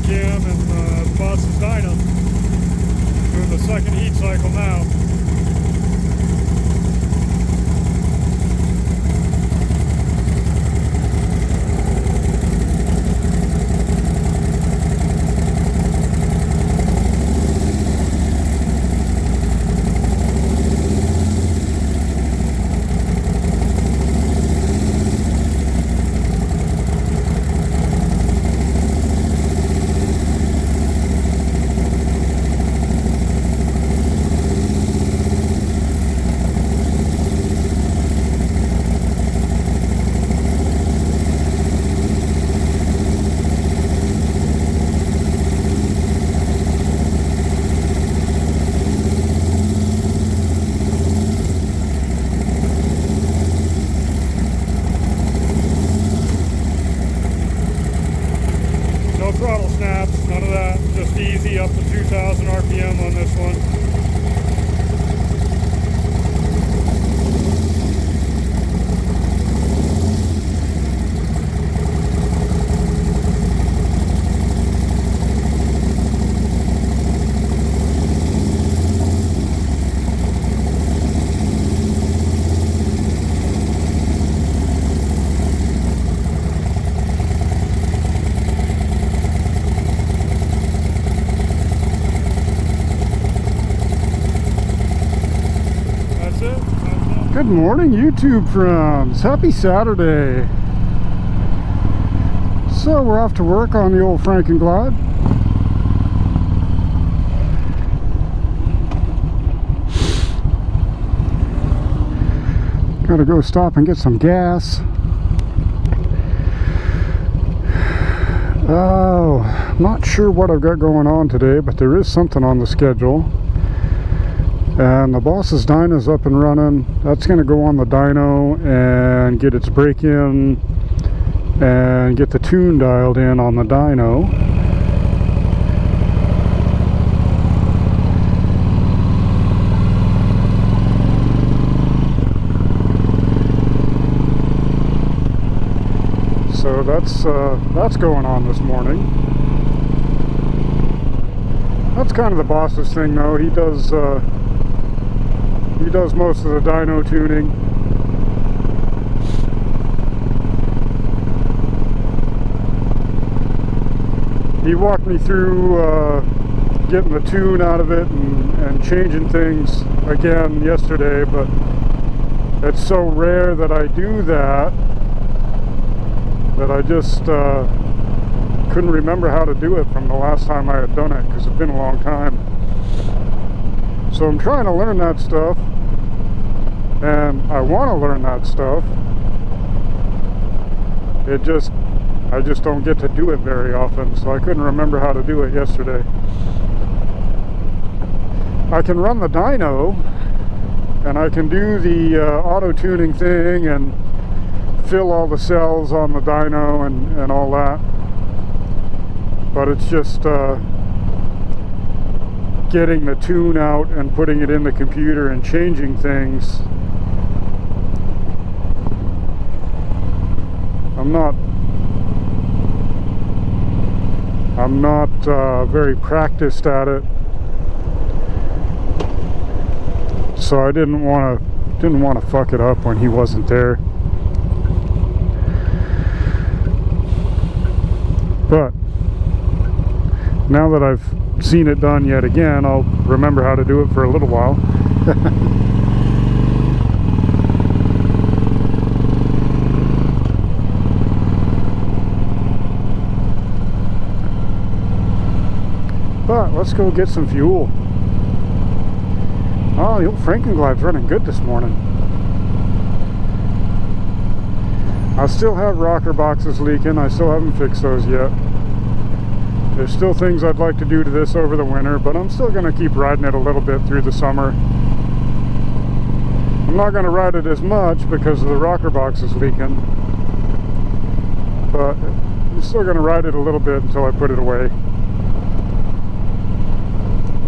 cam and the boss's dyno. Doing the second heat cycle now. No throttle snaps, none of that. Just easy up to 2,000 RPM on this one. Good morning, YouTube friends. Happy Saturday. So we're off to work on the old Frankeglide. Gotta go stop and get some gas. Oh, not sure what I've got going on today, but there is something on the schedule. And the boss's dyno's up and running. That's going to go on the dyno and get its break-in and get the tune dialed in on the dyno. So that's going on this morning. That's kind of the boss's thing, though. He does most of the dyno tuning. He walked me through getting the tune out of it and changing things again yesterday, but it's so rare that I do that I just couldn't remember how to do it from the last time I had done it, because it's been a long time. So I'm trying to learn that stuff, and I want to learn that stuff. I just don't get to do it very often, so I couldn't remember how to do it yesterday. I can run the dyno, and I can do the auto-tuning thing and fill all the cells on the dyno and all that. But it's just getting the tune out and putting it in the computer and changing things. I'm not very practiced at it, so I didn't want to fuck it up when he wasn't there. But now that I've seen it done yet again, I'll remember how to do it for a little while. But let's go get some fuel. Oh, the old Frankeglide's running good this morning. I still have rocker boxes leaking. I still haven't fixed those yet. There's still things I'd like to do to this over the winter, but I'm still going to keep riding it a little bit through the summer. I'm not going to ride it as much because of the rocker boxes leaking, but I'm still going to ride it a little bit until I put it away.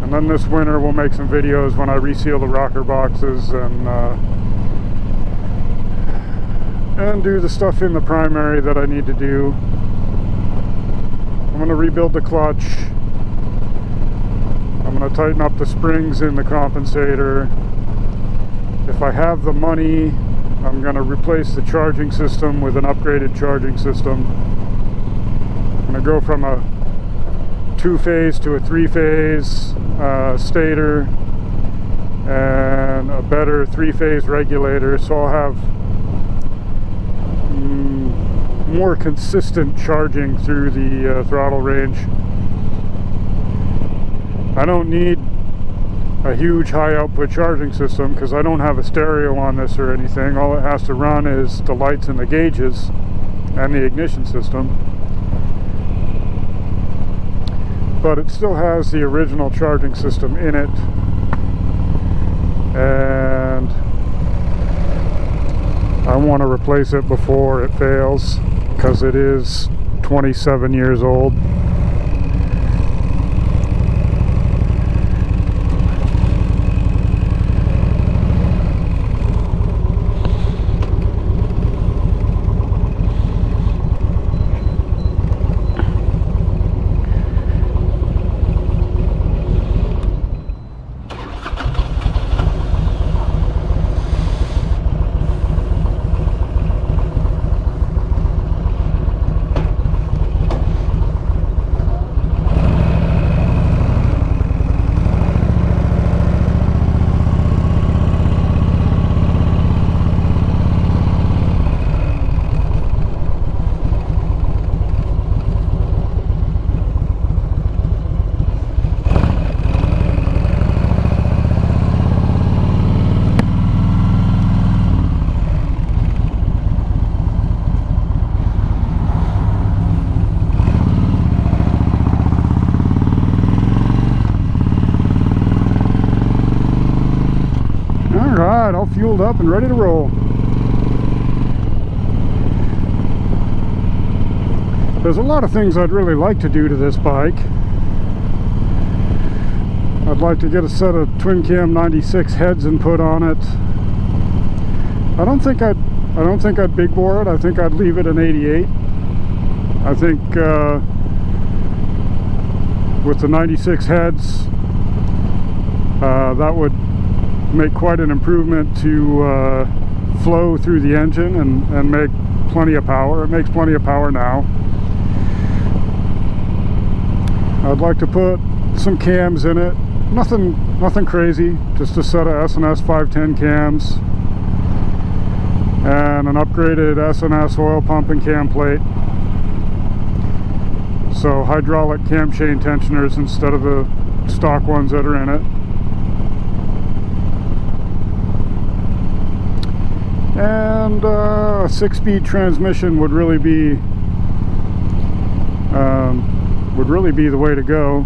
And then this winter we'll make some videos when I reseal the rocker boxes and do the stuff in the primary that I need to do. I'm going to rebuild the clutch. I'm going to tighten up the springs in the compensator. If I have the money, I'm going to replace the charging system with an upgraded charging system. I'm going to go from a 2-phase to a 3-phase stator and a better 3-phase regulator, so I'll have more consistent charging through the throttle range. I don't need a huge high output charging system because I don't have a stereo on this or anything. All it has to run is the lights and the gauges and the ignition system. But it still has the original charging system in it, and I want to replace it before it fails because it is 27 years old. Alright, all fueled up and ready to roll. There's a lot of things I'd really like to do to this bike. I'd like to get a set of twin cam 96 heads and put on it. I don't think I'd big bore it. I think I'd leave it an 88. I think with the 96 heads, that would make quite an improvement to flow through the engine and make plenty of power. It makes plenty of power now. I'd like to put some cams in it. Nothing crazy, just a set of S&S 510 cams and an upgraded S&S oil pump and cam plate. So hydraulic cam chain tensioners instead of the stock ones that are in it. And a 6-speed transmission would really be the way to go.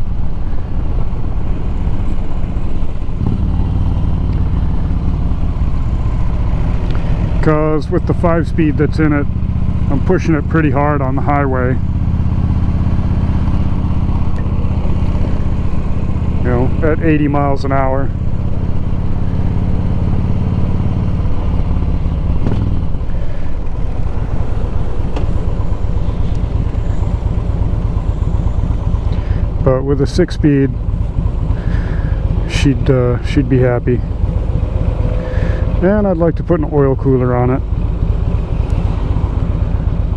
Because with the 5-speed that's in it, I'm pushing it pretty hard on the highway. You know, at 80 miles an hour. But with a 6-speed, she'd be happy. And I'd like to put an oil cooler on it.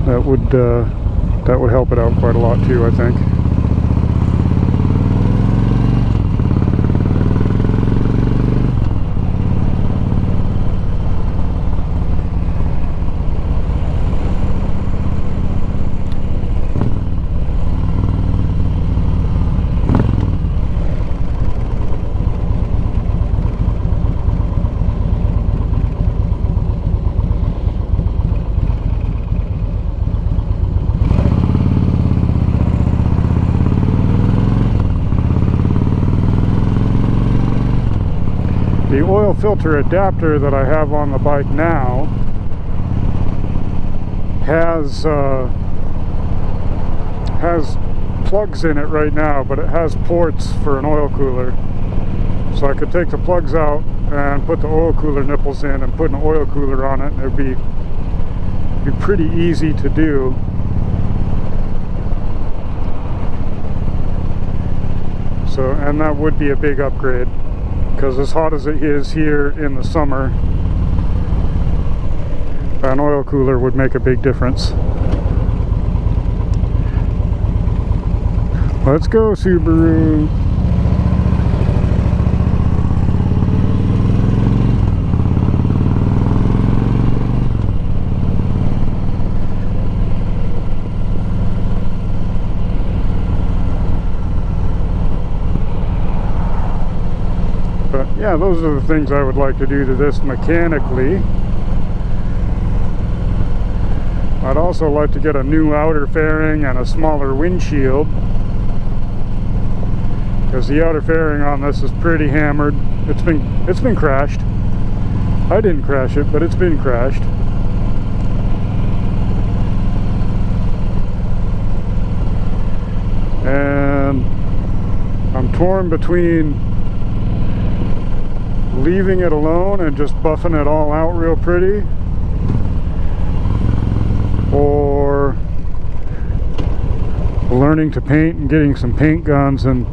That would help it out quite a lot too, I think. The oil filter adapter that I have on the bike now has plugs in it right now, but it has ports for an oil cooler. So I could take the plugs out and put the oil cooler nipples in and put an oil cooler on it, and it'd be pretty easy to do. So, and that would be a big upgrade, because as hot as it is here in the summer, an oil cooler would make a big difference. Let's go, Subaru. But yeah, those are the things I would like to do to this mechanically. I'd also like to get a new outer fairing and a smaller windshield, because the outer fairing on this is pretty hammered. It's been crashed. I didn't crash it, but it's been crashed. And I'm torn between leaving it alone and just buffing it all out real pretty, or learning to paint and getting some paint guns and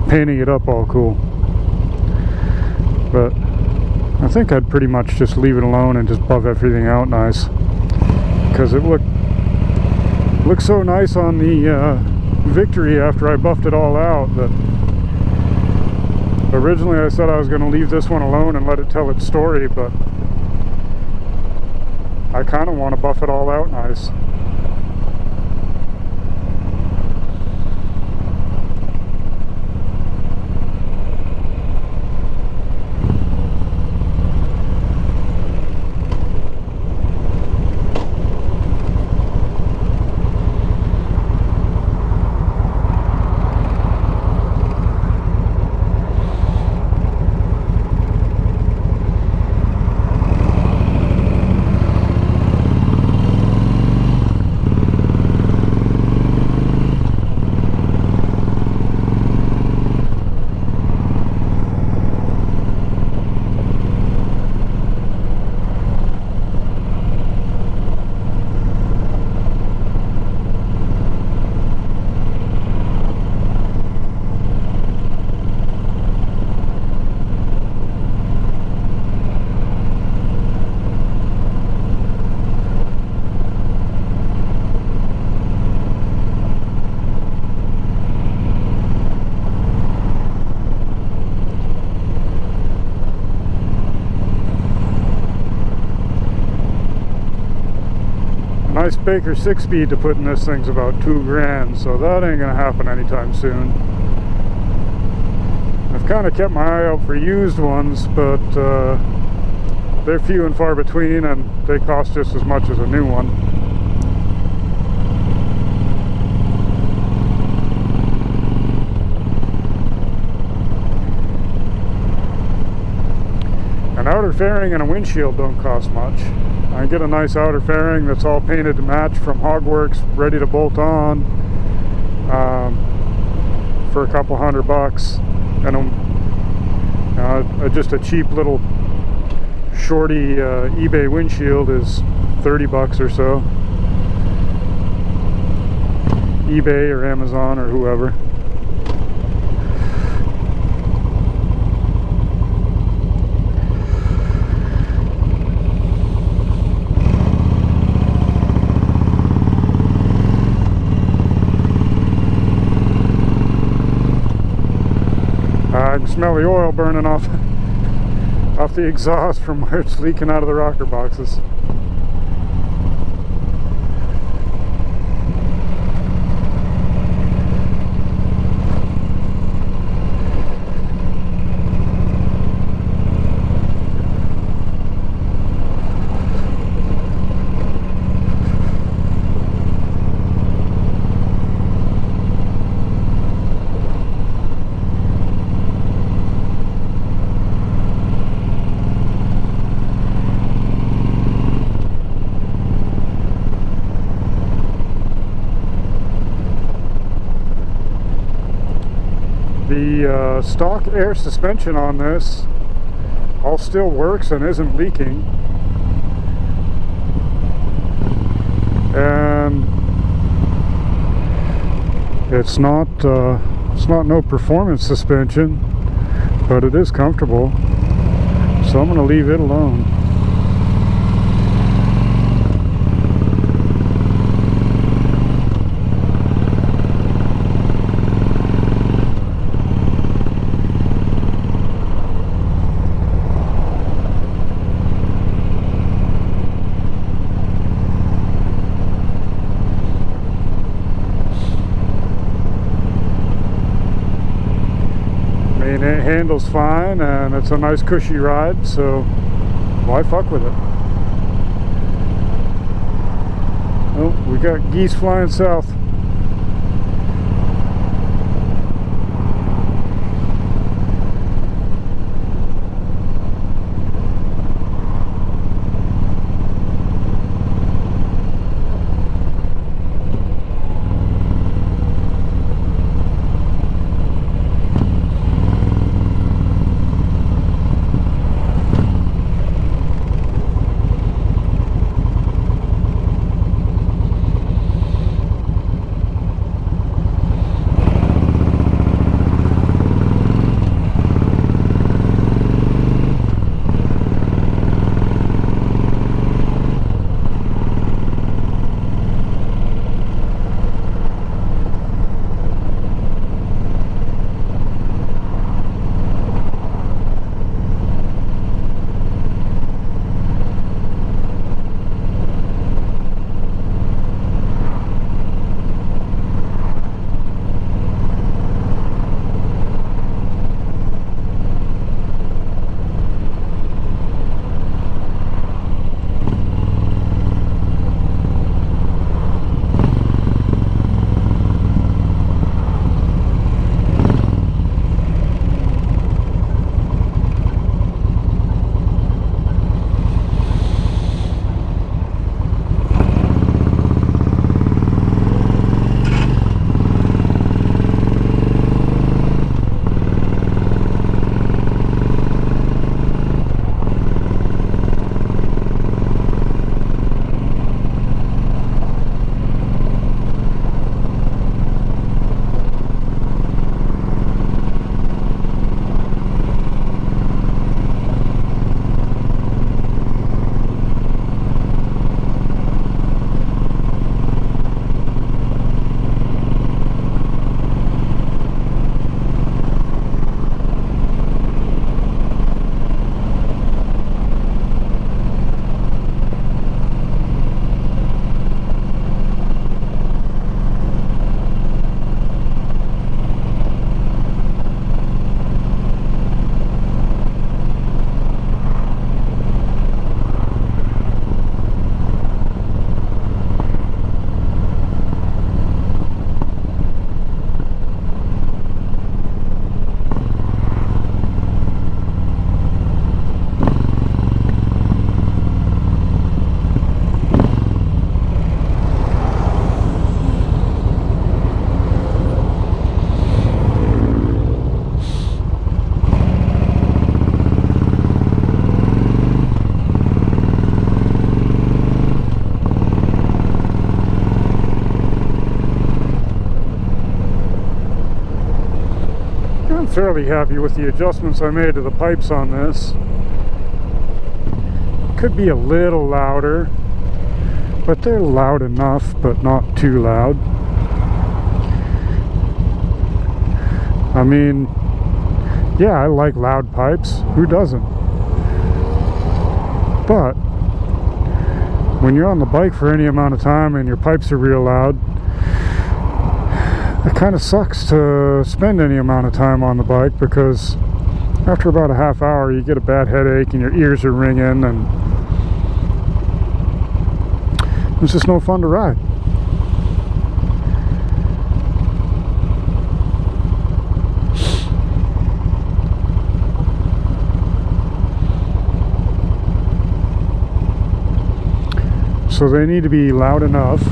painting it up all cool. But I think I'd pretty much just leave it alone and just buff everything out nice, because it looked so nice on the Victory after I buffed it all out that originally I said I was going to leave this one alone and let it tell its story, but I kind of want to buff it all out nice. Nice Baker 6-speed to put in this thing's about $2,000, so that ain't gonna happen anytime soon. I've kind of kept my eye out for used ones, but they're few and far between, and they cost just as much as a new one. An outer fairing and a windshield don't cost much. I get a nice outer fairing that's all painted to match from Hogworks, ready to bolt on, for a couple $100, and just a cheap little shorty eBay windshield is $30 or so. eBay or Amazon or whoever. I can smell the oil burning off the exhaust from where it's leaking out of the rocker boxes. The stock air suspension on this all still works and isn't leaking, and it's not It's not no performance suspension, but it is comfortable, so I'm going to leave it alone. It handles fine and it's a nice cushy ride, so why fuck with it? Oh, we got geese flying south. I'm fairly happy with the adjustments I made to the pipes on this. Could be a little louder, but they're loud enough, but not too loud. I mean, yeah, I like loud pipes. Who doesn't? But when you're on the bike for any amount of time and your pipes are real loud, it kind of sucks to spend any amount of time on the bike, because after about a half hour you get a bad headache and your ears are ringing and it's just no fun to ride. So they need to be loud enough,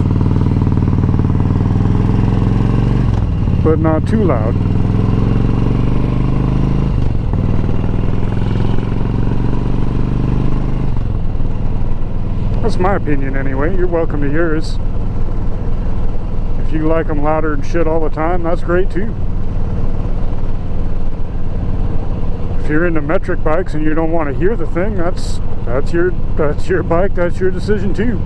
but not too loud. That's my opinion anyway. You're welcome to yours. If you like them louder and shit all the time, that's great too. If you're into metric bikes and you don't want to hear the thing, that's your bike, that's your decision too.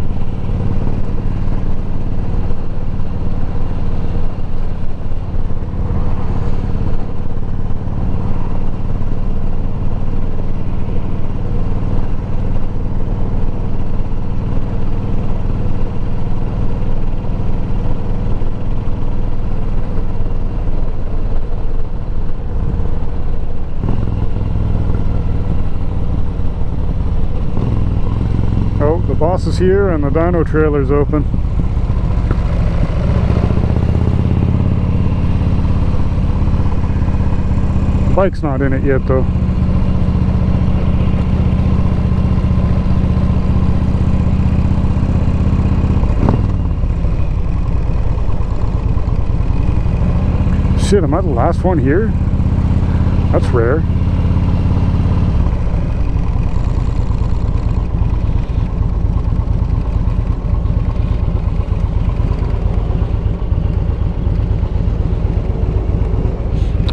Oh, the boss is here and the dyno trailer's open. The bike's not in it yet though. Shit, am I the last one here? That's rare.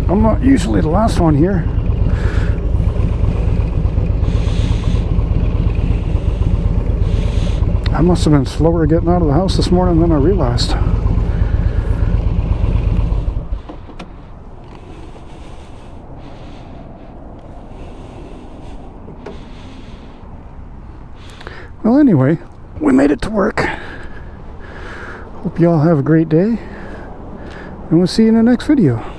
I'm not usually the last one here. I must have been slower getting out of the house this morning than I realized. Well, anyway, we made it to work. Hope you all have a great day, and we'll see you in the next video.